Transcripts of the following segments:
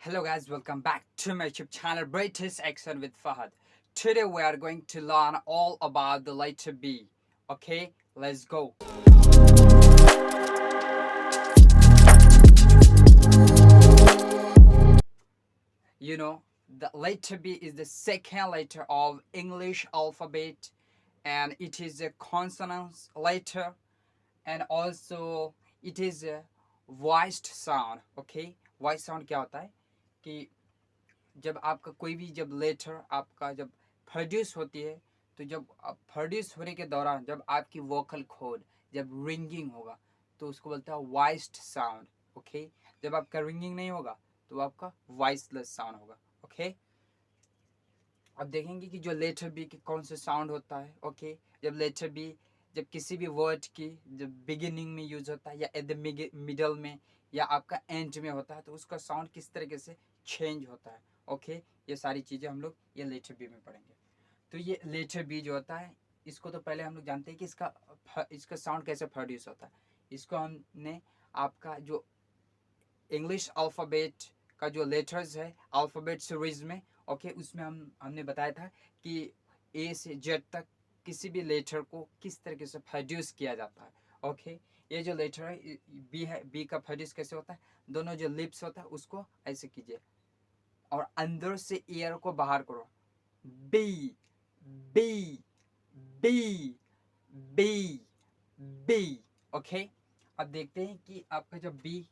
Hello guys, welcome back to my YouTube channel British Accent with Fahad. Today we are going to learn all about the letter B. Okay, let's go. You know, the letter B is the second letter of English alphabet and it is a consonant letter and also it is a voiced sound. Okay, voice sound क्या होता है कि जब आपका कोई भी जब letter आपका जब प्रोड्यूस होती है तो जब प्रोड्यूस होने के दौरान जब आपकी वोकल खोड जब रिंगिंग होगा तो उसको बोलते हैं वॉइस्ड साउंड. ओके, जब आपका रिंगिंग नहीं होगा तो आपका वॉइसलेस साउंड होगा. ओके, अब देखेंगे कि जो लेटर बी के कौन सा साउंड होता है. ओके, जब लेटर बी जब किसी भी वर्ड की जब बिगिनिंग में यूज होता है या एट द मिडल में या आपका एंड में होता है तो उसका साउंड किस तरीके से चेंज होता है. ओके, ये सारी चीज़ें हम लोग ये लेटर बी में पढ़ेंगे. तो ये लेटर बी जो होता है इसको तो पहले हम लोग जानते हैं कि इसका साउंड कैसे प्रोड्यूस होता है. इसको हमने आपका जो इंग्लिश अल्फ़ाबेट का जो लेटर्स है अल्फ़ाबेट सीरीज में ओके उसमें हमने बताया था कि ए से जेड तक किसी भी लेटर को किस तरीके से प्रोड्यूस किया जाता है. ओके, ये जो लेटर है बी का प्रोड्यूस कैसे होता है, दोनों जो लिप्स होता है उसको ऐसे कीजिए और अंदर से एयर को बाहर करो. B B B B B. Okay, अब देखते हैं कि आपका जो B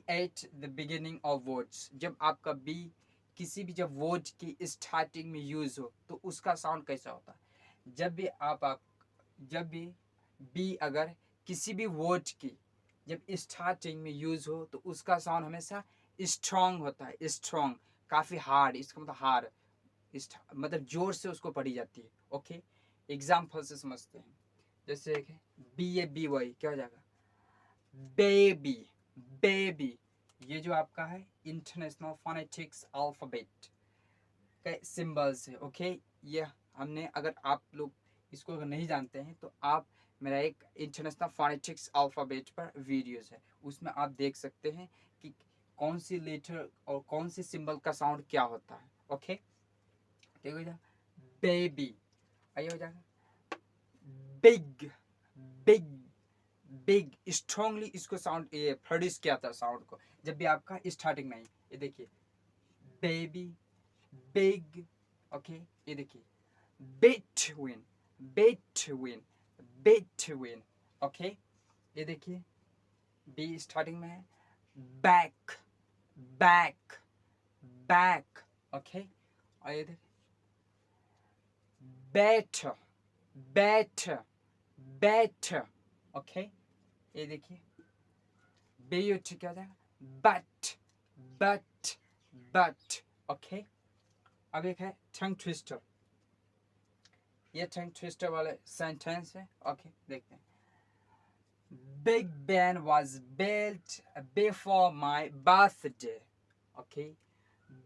at the beginning of words, जब आपका बी किसी भी जब वर्ड की स्टार्टिंग में यूज हो तो उसका साउंड कैसा होता है. जब भी जब भी बी अगर किसी भी वर्ड की जब स्टार्टिंग में यूज हो तो उसका साउंड हमेशा स्ट्रॉन्ग होता है. स्ट्रॉन्ग काफ़ी हार्ड, इसका मतलब हार्ड मतलब जोर से उसको पढ़ी जाती है. ओके, एग्जाम्पल से समझते हैं. जैसे बी ए बी वाई क्या हो जाएगा, बेबी बेबी. ये जो आपका है इंटरनेशनल फोनेटिक्स अल्फ़ाबेट के सिंबल्स है. ओके, ये हमने अगर आप लोग इसको अगर नहीं जानते हैं तो आप मेरा एक इंटरनेशनल फोनेटिक्स अल्फ़ाबेट पर वीडियोस है, उसमें आप देख सकते हैं कि कौन सी लेटर और कौन सी सिंबल का साउंड क्या होता है. ओके, ठीक हो जाएगा. बेबी आइए हो जाएगा बिग बिग बिग. स्ट्रांगली इसको साउंड ये प्रोड्यूस किया था साउंड को जब भी आपका स्टार्टिंग में. ये देखिए बेबी बिग. ओके, ये देखिए बिटवीन बिटवीन बिटवीन. ओके, ये देखिए बी स्टार्टिंग में है बैक बैक बैक. ओके, और ये देखिए better better better. ओके, ये देखिए बी क्या हो जाएगा बट बट बट. ओके, अब एक है टंग ट्विस्टर. ये टंग ट्विस्टर वाले सेंटेंस है. ओके, देखते हैं. Big Ben was built before my birthday. Okay,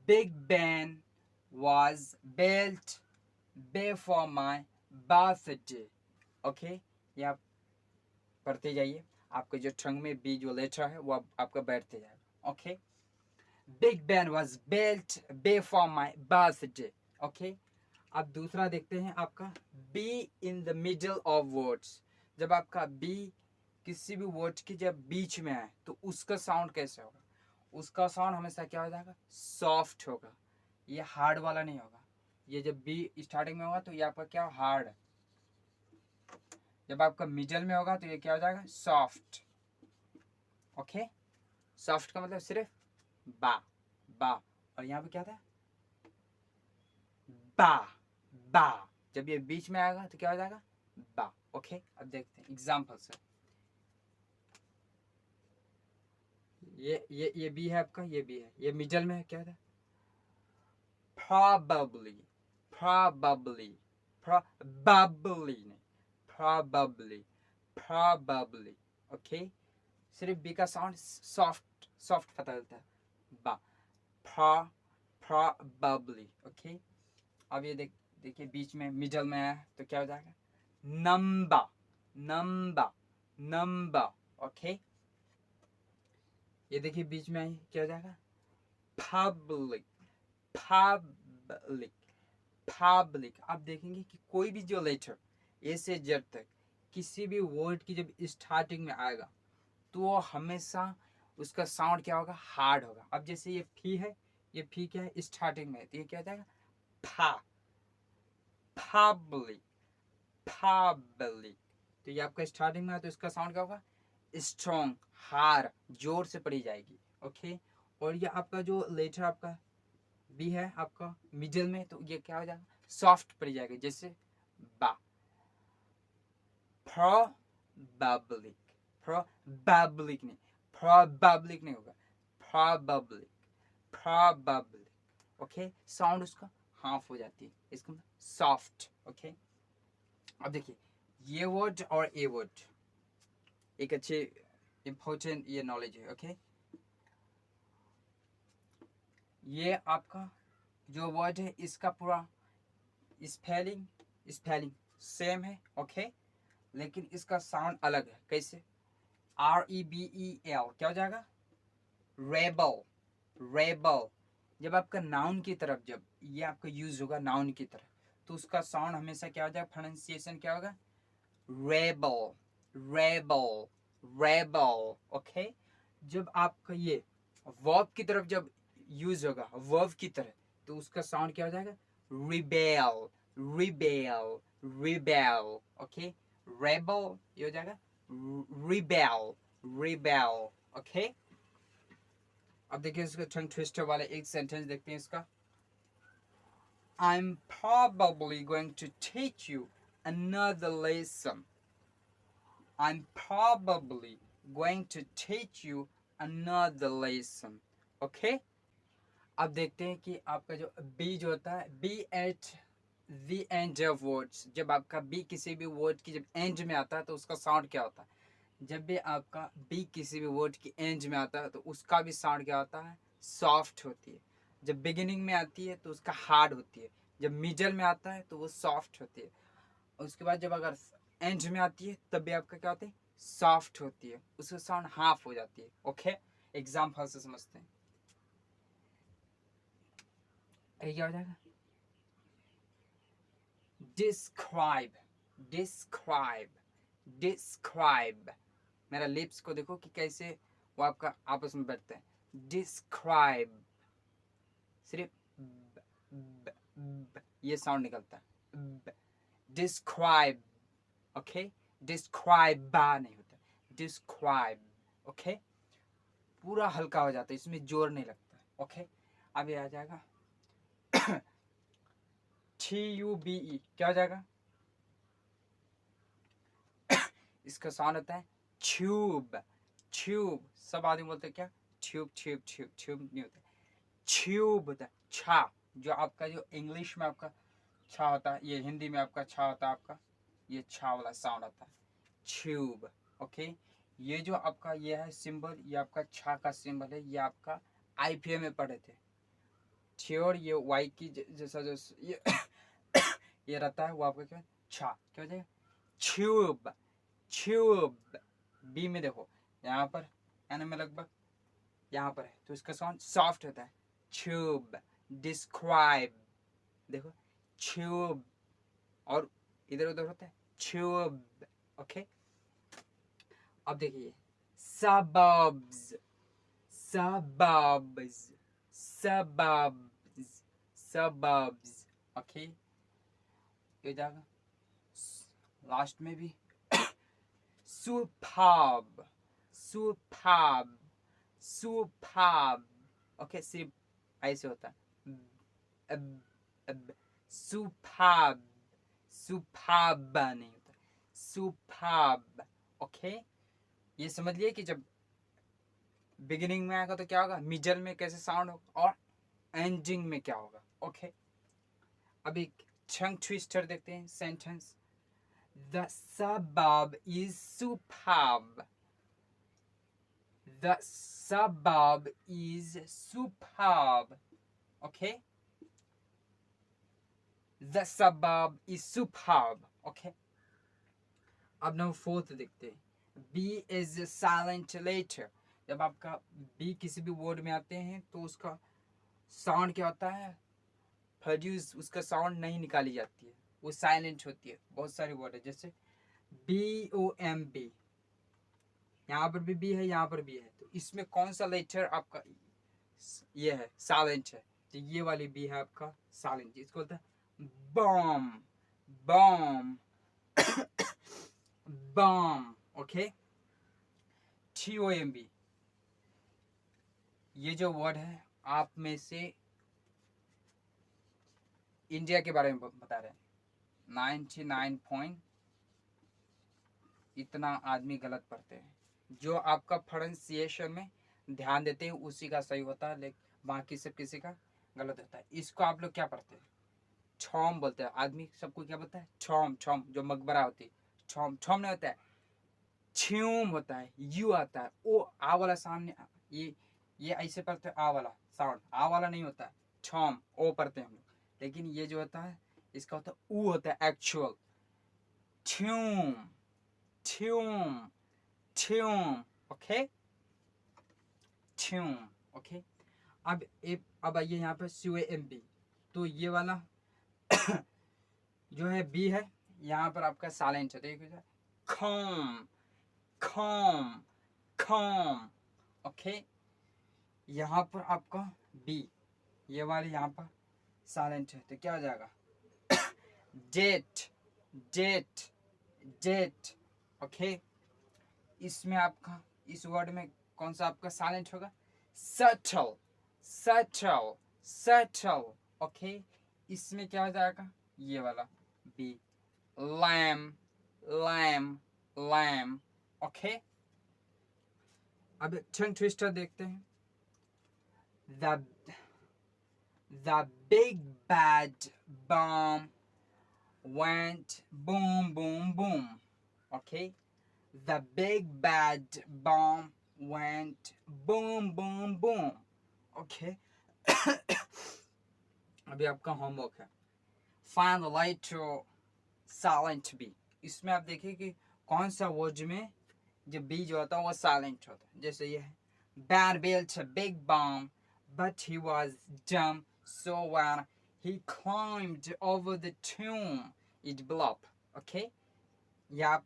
Big Ben was built before my birthday. Okay, ये आप पढ़ते जाइए, आपके जो टंग में बी जो लेटर है वो आपका बैठते जाएगा. Okay, big Ben was built before my birthday. Okay, अब दूसरा देखते हैं आपका be in the middle of words. जब आपका बी किसी भी वर्ड के जब बीच में आए तो उसका साउंड कैसे होगा, उसका साउंड हमेशा क्या हो जाएगा सॉफ्ट होगा. ये हार्ड वाला नहीं होगा. ये जब बी स्टार्टिंग में होगा तो ये आपका क्या हार्ड, जब आपका मिडल में होगा तो ये क्या हो जाएगा सॉफ्ट. ओके, सॉफ्ट का मतलब सिर्फ बा बा, और यहाँ पे क्या था बा बा. जब ये बीच में आएगा तो क्या हो जाएगा बा. ओके, अब देखते हैं एग्जाम्पल से. ये बी है आपका, ये बी है, ये मिडल में है क्या था probably probably probably नहीं probably probably. ओके, सिर्फ बी का साउंड सॉफ्ट सॉफ्ट पता चलता है बा probably. ओके, अब ये देखिए बीच में मिडल में है तो क्या हो जाएगा नंबर नंबर नंबर. ओके, ये देखिए बीच में आई क्या हो जाएगा public, public, public। आप देखेंगे कि कोई भी जो लेटर ए से जेड तक किसी भी वर्ड की जब स्टार्टिंग में आएगा तो वो हमेशा उसका साउंड क्या होगा, हार्ड होगा। अब जैसे ये फी है, ये फी क्या है, स्टार्टिंग में है, तो ये क्या हो जाएगा, फा, public, public। तो ये आपका स्टार्टिंग में है तो इसका साउंड क्या होगा, स्ट्रॉन्ग, हार, जोर से पड़ी जाएगी। ओके, और ये आपका जो लेटर आपका बी है आपका मिडिल में, तो ये क्या हो जाएगा, सॉफ्ट पड़ जाएगा, जैसे बा, probabilic, probabilic नहीं, probabilic नहीं होगा, probabilic, probabilic। ओके, साउंड उसका हाफ हो जाती है, इसका सॉफ्ट। ओके, अब देखिए ये वर्ड और ए वर्ड एक अच्छे इंपॉर्टेंट ये नॉलेज है। ओके, ये आपका जो वर्ड है इसका पूरा स्पेलिंग सेम है। ओके, लेकिन इसका साउंड अलग है। कैसे, REBEL क्या हो जाएगा, रेबल, रेबल। जब आपका नाउन की तरफ जब ये आपका यूज होगा नाउन की तरफ, तो उसका साउंड हमेशा क्या हो जाएगा, प्रोनाउंसिएशन क्या होगा, रेबल, रेबल, रेबल। ओके, जब आपका ये वर्ब की तरफ जब यूज होगा वर्ब की तरह, तो उसका साउंड क्या हो जाएगा, rebel, rebel, rebel. Okay, rebel ये हो जाएगा रिबेल, रिबेल। ओके, अब देखिए इसका टंग ट्विस्टर वाले एक सेंटेंस देखते हैं इसका। I'm probably going to teach you another lesson. I'm probably going to teach you another lesson. Okay? अब देखते हैं कि आपका जो बी जो होता है, B at the end of words, जब आपका बी किसी भी वर्ड की जब एंड में आता है तो उसका साउंड क्या होता है। जब भी आपका बी किसी भी वर्ड की एंड में आता है तो उसका भी साउंड क्या होता है, सॉफ्ट होती है। जब बिगिनिंग में आती है तो उसका हार्ड होती है, जब मिडल में आता है तो वो सॉफ्ट होती है, उसके बाद जब अगर एंड में आती है तब भी आपका क्या होता है, सॉफ्ट होती है, उसका साउंड हाफ हो जाती है। ओके, एग्जाम्पल से समझते हैं। क्या हो जाएगा, डिस्क्राइब, डिस्क्राइब, डिस्क्राइब। मेरा लिप्स को देखो कि कैसे वो आपका आपस में बैठते हैं। डिस्क्राइब, सिर्फ ब, ब, ब, ये साउंड निकलता है, डिस्क्राइब। ओके, डिस्क्राइब बा नहीं होता, डिस्क्राइब। ओके, पूरा हल्का हो जाता है, इसमें जोर नहीं लगता। ओके, अब ये आ जाएगा TUBE क्या हो जाएगा, इसका साउंड होता है ट्यूब, ट्यूब। सब आदमी बोलते हैं क्या, ट्यूब, ट्यूब, ट्यूब, ट्यूब नहीं होता, ट्यूब होता है। छा, जो आपका जो इंग्लिश में आपका छा होता है, ये हिंदी में आपका छा होता है, आपका ये छा वाला साउंड आता है, ट्यूब। ओके, ये जो आपका ये है सिंबल, ये आपका छा का सिंबल है, ये आपका IPA में पढ़े थे। थ्योर ये वाई की जैसा जो ये ये रहता है वो आपका क्या, छा क्या हो जाएगा, ट्यूब, ट्यूब। बी में देखो यहाँ पर एन में लगभग यहाँ पर है, तो इसका साउंड सॉफ्ट होता है, ट्यूब। डिस्क्राइब देखो, ट्यूब, और इधर उधर होता है ट्यूब। ओके, अब देखिए suburbs, suburbs, suburbs, suburbs. Okay, ये जाएगा लास्ट में भी superb, superb, superb। ओके, सिर्फ ऐसे होता है, superb, superb नहीं होता, superb। ओके, ये समझ लिए कि जब बिगिनिंग में आएगा तो क्या होगा, मिडल में कैसे साउंड होगा, और एंडिंग में क्या होगा। ओके, अभी टंग ट्विस्टर देखते हैं sentence. The suburb is superb. The suburb is superb. Okay? The suburb is superb. Okay? अब ना फोर्थ देखते हैं। B is a silent letter. जब आपका B किसी भी वर्ड में आते हैं तो उसका साउंड क्या होता है, प्रोड्यूस, उसका साउंड नहीं निकाली जाती है, वो साइलेंट होती है। बहुत सारे वर्ड है जैसे BOMB, यहाँ पर भी है, यहाँ पर भी है, तो इसमें कौन सा लेटर आपका ये है, साइलेंट है, तो ये वाली बी है आपका साइलेंट, इसको बोलता है bomb, bomb, bomb. Okay, TOMB, ये जो वर्ड है आप में से इंडिया के बारे में बता रहे हैं, 99 पॉइंट इतना आदमी गलत पढ़ते हैं। जो आपका प्रोनाउंसिएशन में ध्यान देते हैं उसी का सही होता है, लेकिन बाकी सब किसी का गलत होता है। इसको आप लोग क्या पढ़ते हैं, छौम बोलते हैं। आदमी सबको क्या बोलता है, छौम, छौम जो मकबरा होती है, छौम, छौम नहीं होता है, छ्यूम होता है, यू आता है, ओ आ वाला सामने, ये ऐसे पढ़ते हैं, आ वाला साउंड, आ वाला नहीं होता है, छौम, ओ पढ़ते हैं हम लोग। लेकिन ये जो होता है इसका होता है ऊ होता है, एक्चुअल, ट्यूम, ट्यूम, ट्यूम। ओके, ट्यूम। ओके, अब आइए यहाँ पे COMB, तो ये वाला जो है बी है, यहाँ पर आपका साइलेंट है, देखिए, कॉम, कॉम, कॉम। ओके, यहाँ पर आपका बी, ये वाली यहाँ पर साइलेंट है, तो क्या हो जाएगा, डेट, डेट, डेट। ओके, इसमें आपका, इस वर्ड में कौन सा आपका साइलेंट होगा, सटल, सटल, सटल। ओके, इसमें क्या हो जाएगा, ये वाला B, lamb, lamb, lamb. Okay, अब टंग ट्विस्टर देखते हैं, the big bad bomb went boom, boom, boom. Okay, the big bad bomb went boom, boom, boom. Okay, अभी आपका होमवर्क है, find the letter silent B। इसमें आप देखिए कि कौन सा वर्ड में जो बी जो होता है वो साइलेंट होता है। जैसे ये है, Bad built a big bomb, but he was dumb, so when he climbed over the tomb, it blew up. Okay, या आप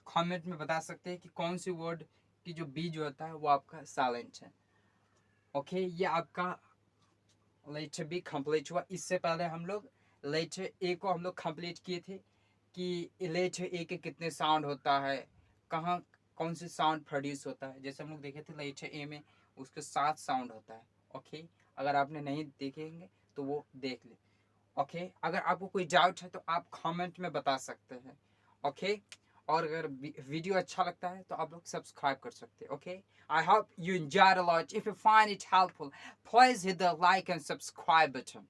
कमेंट में बता सकते हैं कि कौन सी वर्ड की जो बी जो होता है वो आपका साइलेंट है। ओके, ये आपका लेटर बी कंप्लीट हुआ। इससे पहले हम लोग लेटर ए को हम लोग कंप्लीट किए थे कि लेटर ए के कितने साउंड होता है, कहाँ कौन से साउंड प्रोड्यूस होता है। जैसे हम लोग देखे थे लेटर ए में उसके 7 साउंड होता है। ओके, अगर आपने नहीं देखेंगे तो वो देख ले। ओके, अगर आपको कोई डाउट है तो आप कमेंट में बता सकते हैं। ओके, और अगर वीडियो अच्छा लगता है तो आप लोग सब्सक्राइब कर सकते हैं। Okay, I hope you enjoyed a lot. If you find it helpful, please hit the like and subscribe button.